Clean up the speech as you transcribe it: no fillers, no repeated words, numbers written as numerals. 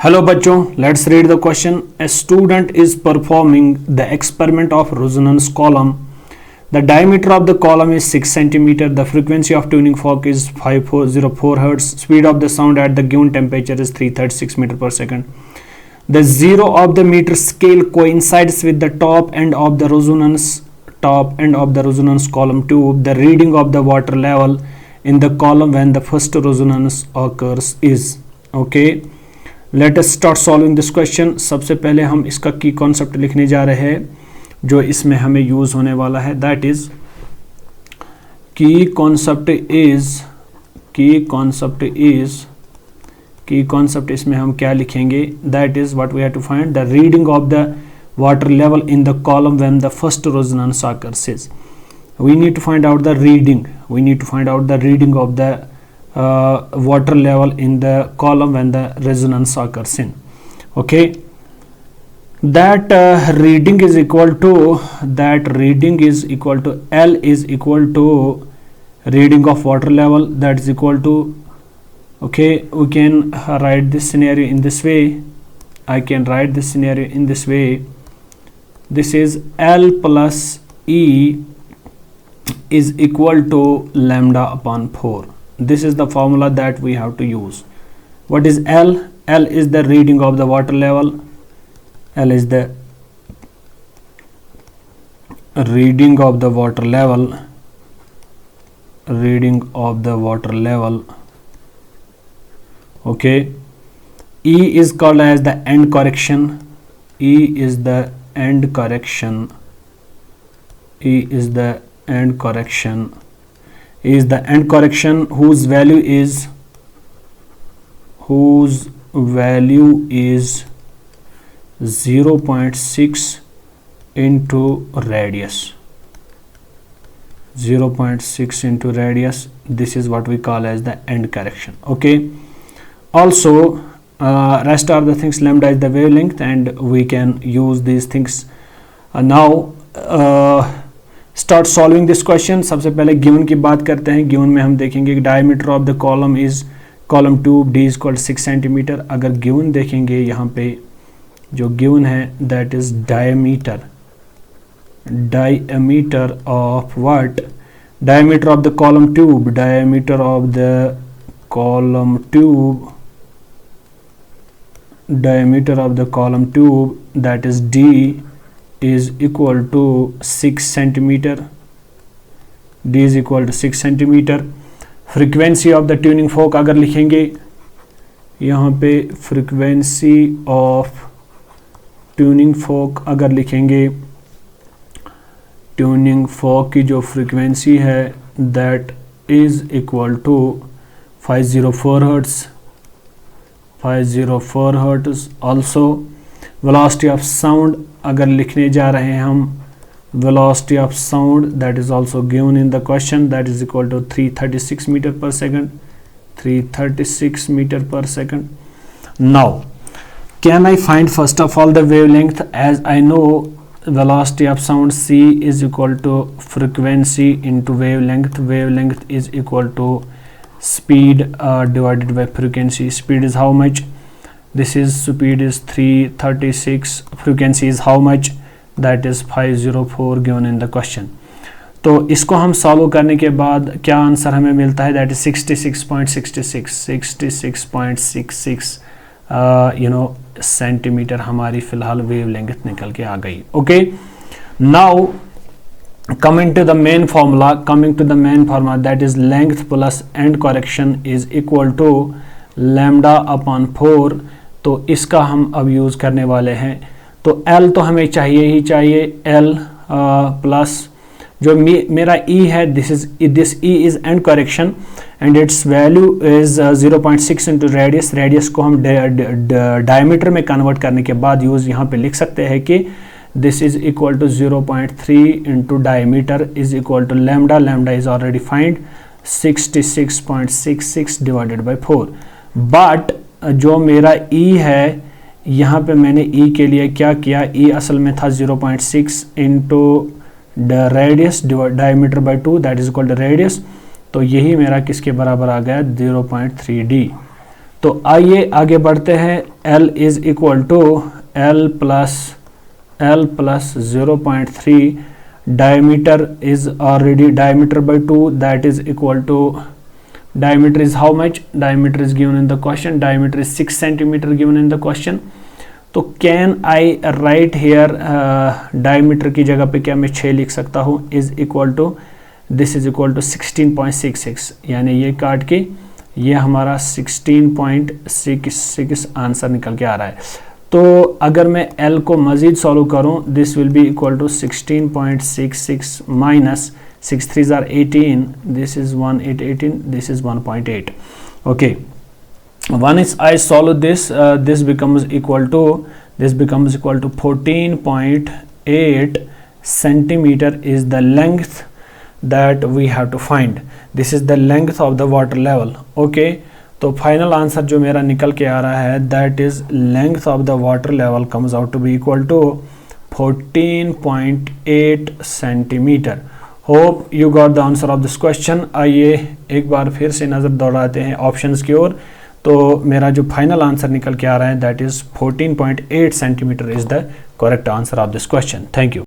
Hello बच्चों, let's read the question. A student is performing the experiment of resonance column. The diameter of the column is 6 centimeter. The frequency of tuning fork is 5404 hertz. Speed of the sound at the given temperature is 336 meter per second. The zero of the meter scale coincides with the top end of the resonance column tube. The reading of the water level in the column when the first resonance occurs is. Okay. Let us start solving this question. सबसे पहले हम इसका की concept लिखने जा रहे हैं जो इसमें हमें यूज होने वाला है. दैट इज की कॉन्सेप्ट इसमें हम क्या लिखेंगे. That is what we have to find the reading of the water level in the column when the first resonance occurs is. We need to find out the reading of the water level in the column when the resonance occurs in. Okay, that reading is equal to L is equal to reading of water level, that is equal to, okay, we can write this scenario in this way. I can write this scenario in this way. This is L plus E is equal to lambda upon 4. This is the formula that we have to use. What is L? L is the reading of the water level. L is the reading of the water level. Okay. E is called as the end correction. E is the end correction. Is the end correction whose value is 0.6 into radius. 0.6 into radius. This is what we call as the end correction. Okay. Also, rest of the things, lambda is the wavelength, and we can use these things. Now start solving this question. सबसे पहले given की बात करते हैं. Given में हम देखेंगे diameter of the column is column tube D is equal 6 centimetre. अगर गिवन देखेंगे यहाँ पे जो गिवन है that is diameter of what, diameter of the column tube, that is D is equal to 6 centimeter. D is equal to 6 centimeter. Frequency of the tuning fork अगर लिखेंगे यहाँ पे frequency of tuning fork अगर लिखेंगे, tuning fork की जो frequency है that is equal to 504 hertz. Also velocity of sound अगर लिखने जा रहे हैं हम, velocity of sound that is also given in the question, that is equal to 336 meter per second. Now can I find first of all the wavelength? As I know velocity of sound c is equal to frequency into wavelength is equal to speed divided by frequency. Speed is how much? This is speed is 336. Frequency is how much? That is 504 given in the question. तो इसको हम solve करने के बाद क्या answer हमें मिलता है? दैट इज 66.66 सेंटीमीटर हमारी फिलहाल वेवलेंथ निकल के आ गई. Okay. Now coming to the main formula, that is length plus end correction is equal to lambda upon 4. तो इसका हम अब यूज करने वाले हैं. तो L तो हमें चाहिए L प्लस जो मेरा E है, this E is end correction and its value is 0.6 into radius को हम डायमीटर में कन्वर्ट करने के बाद यूज यहाँ पे लिख सकते हैं कि this is equal to 0.3 into diameter is equal to lambda is already find 66.66 divided by 4. but जो मेरा E है यहाँ पे मैंने E के लिए क्या किया, E असल में था 0.6 into radius diameter by 2 that is equal to radius. तो यही मेरा किसके बराबर आ गया 0.3D. तो आइए आगे बढ़ते हैं। L is equal to L plus 0.3, diameter is already diameter by 2, that is equal to, diameter is how much? Diameter is given in the question, diameter is 6 centimeter given in the question. तो can I write here diameter की जगह पे क्या मैं 6 लिख सकता हूँ, is equal to, this is equal to 16.66, यानी ये काट के ये हमारा 16.66 आंसर निकल के आ रहा है। तो अगर मैं L को मज़ीद सॉल्व करूँ, this will be equal to 16.66 minus 6 3s are 18, this is 18, this is 1.8. Okay, once I solve this, this becomes equal to 14.8 centimeter is the length that we have to find. This is the length of the water level. Okay, तो final answer जो मेरा निकल के आ रहा है, that is length of the water level comes out to be equal to 14.8 centimetre. Hope you got the answer of this question. आइए एक बार फिर से नज़र दौड़ाते हैं ऑप्शंस की ओर। तो मेरा जो फाइनल आंसर निकल के आ रहा है, that is 14.8 centimetre is the correct answer of this question. Thank you.